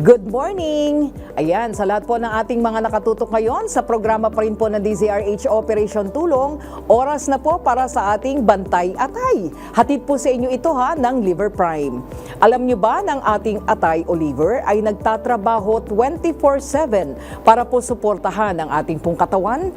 Good morning! Ayan, sa lahat po ng ating mga nakatutok ngayon, sa programa pa rin po ng DZRH Operation Tulong, oras na po para sa ating Bantay Atay. Hatid po sa inyo ito ng Liver Prime. Alam nyo ba ng ating atay o liver ay nagtatrabaho 24/7 para po suportahan ang ating pong katawan?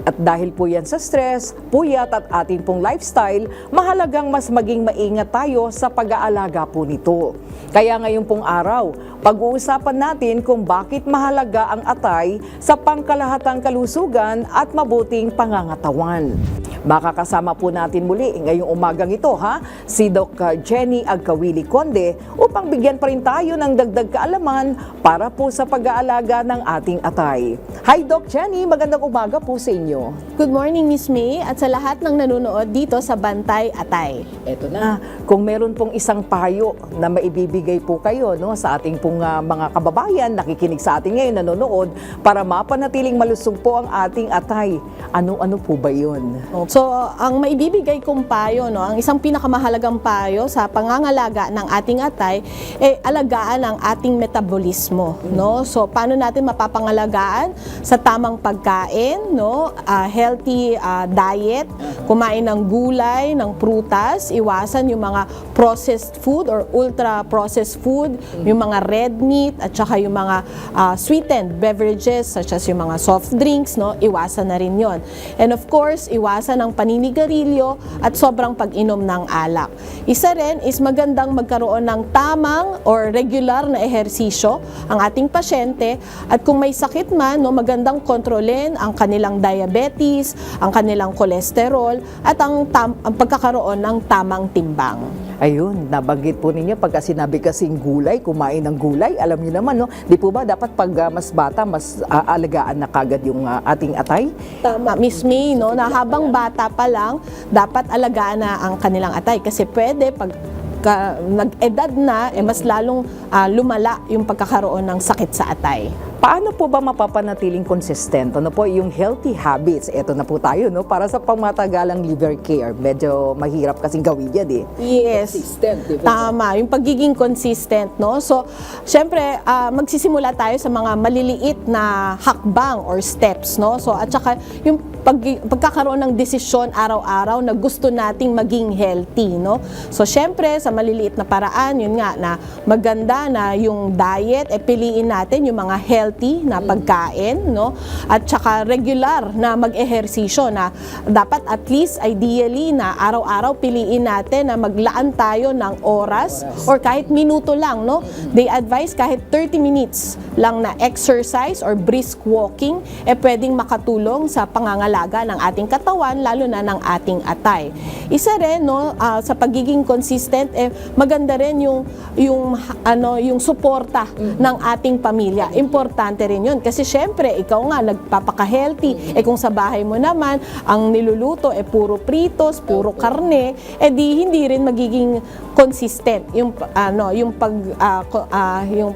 At dahil po yan sa stress, puyat at ating pong lifestyle, mahalagang mas maging maingat tayo sa pag-aalaga po nito. Kaya ngayon pong araw, pag-uusapan natin kung bakit mahalaga ang atay sa pangkalahatang kalusugan at mabuting pangangatawan. Makakasama po natin muli ngayong umagang ito si Doc Jenny Agkawili Conde upang bigyan pa rin tayo ng dagdag kaalaman para po sa pag-aalaga ng ating atay. Hi Doc Jenny, magandang umaga po sa inyo. Good morning Miss May at sa lahat ng nanonood dito sa Bantay Atay. Eto na, kung meron pong isang payo na maibibigay po kayo sa ating pong mga kababayan nakikinig sa atin ngayon, nanonood, para mapanatiling malusog po ang ating atay, ano-ano po ba yun? So, ang maibibigay kong payo, ang isang pinakamahalagang payo sa pangangalaga ng ating atay, alagaan ang ating metabolismo. So, paano natin mapapangalagaan? Sa tamang pagkain, healthy diet, kumain ng gulay, ng prutas, iwasan yung mga processed food or ultra-processed food, yung mga red meat, at saka yung mga sweetened beverages, such as yung mga soft drinks, iwasan na rin yon. And of course, iwasan ng paninigarilyo at sobrang pag-inom ng alak. Isa rin is magandang magkaroon ng tamang or regular na ehersisyo ang ating pasyente, at kung may sakit man, magandang kontrolin ang kanilang diabetes, ang kanilang cholesterol, at ang pagkakaroon ng tamang timbang. Ayun, nabanggit po ninyo pagka sinabi kasing gulay, kumain ng gulay, alam niyo naman, di po ba dapat pag mas bata, mas aalagaan na kagad yung ating atay? Tama, Miss May, na habang bata pa lang, dapat alagaan na ang kanilang atay kasi pwede pag nag-edad na, mas lalong lumala yung pagkakaroon ng sakit sa atay. Paano po ba mapapanatiling consistent? Ano po yung healthy habits? Ito na po tayo, para sa pangmatagalang liver care. Medyo mahirap kasing gawin yan, Yes. Consistent, diba? Tama, yung pagiging consistent, So, syempre, magsisimula tayo sa mga maliliit na hakbang or steps, So, at saka yung pagkakaroon ng desisyon araw-araw na gusto nating maging healthy, So, syempre, sa maliliit na paraan, yun nga, na maganda na yung diet, piliin natin yung mga healthy na pagkain, At saka regular na mag-ehersisyo na dapat at least ideally na araw-araw piliin natin na maglaan tayo ng oras or kahit minuto lang, They advise kahit 30 minutes lang na exercise or brisk walking pwedeng makatulong sa pangangalaga ng ating katawan, lalo na ng ating atay. Isa rin, sa pagiging consistent, maganda rin yung suporta ng ating pamilya. Importante rin yun. Kasi syempre, ikaw nga, nagpapaka-healthy. Kung sa bahay mo naman, ang niluluto puro pritos, puro karne, hindi rin magiging consistent yung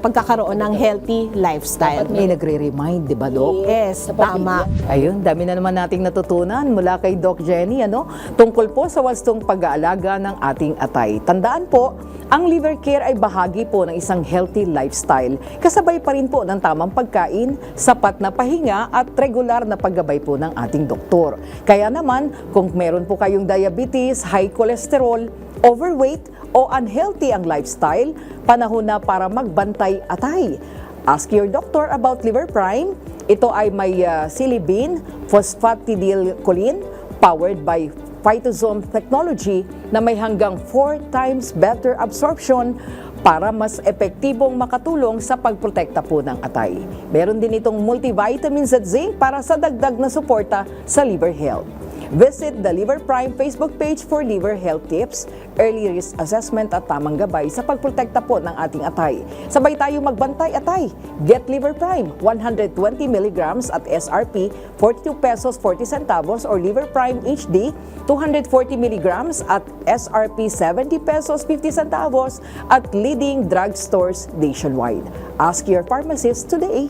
pagkakaroon ng healthy lifestyle. Dapat may nagre-remind, di ba, Doc? Yes, tama. Ayun, dami na naman nating natutunan mula kay Doc Jenny, tungkol po sa wastong pag-aalaga ng ating atay. Tandaan po, ang liver care ay bahagi po ng isang healthy lifestyle. Kasabay pa rin po ng tamang pagkain, sapat na pahinga at regular na paggabay po ng ating doktor. Kaya naman, kung meron po kayong diabetes, high cholesterol, overweight o unhealthy ang lifestyle, panahon na para magbantay atay. Ask your doctor about Liver Prime. Ito ay may silibin, phosphatidylcholine, powered by Phytosome technology na may hanggang 4 times better absorption para mas epektibong makatulong sa pagprotekta po ng atay. Meron din itong multivitamins at zinc para sa dagdag na suporta sa liver health. Visit the Liver Prime Facebook page for liver health tips, early risk assessment at tamang gabay sa pagprotekta po ng ating atay. Sabay tayo magbantay atay. Get Liver Prime 120 mg at SRP 42 pesos 40 centavos or Liver Prime HD 240 mg at SRP 70 pesos 50 centavos at leading drugstores nationwide. Ask your pharmacist today.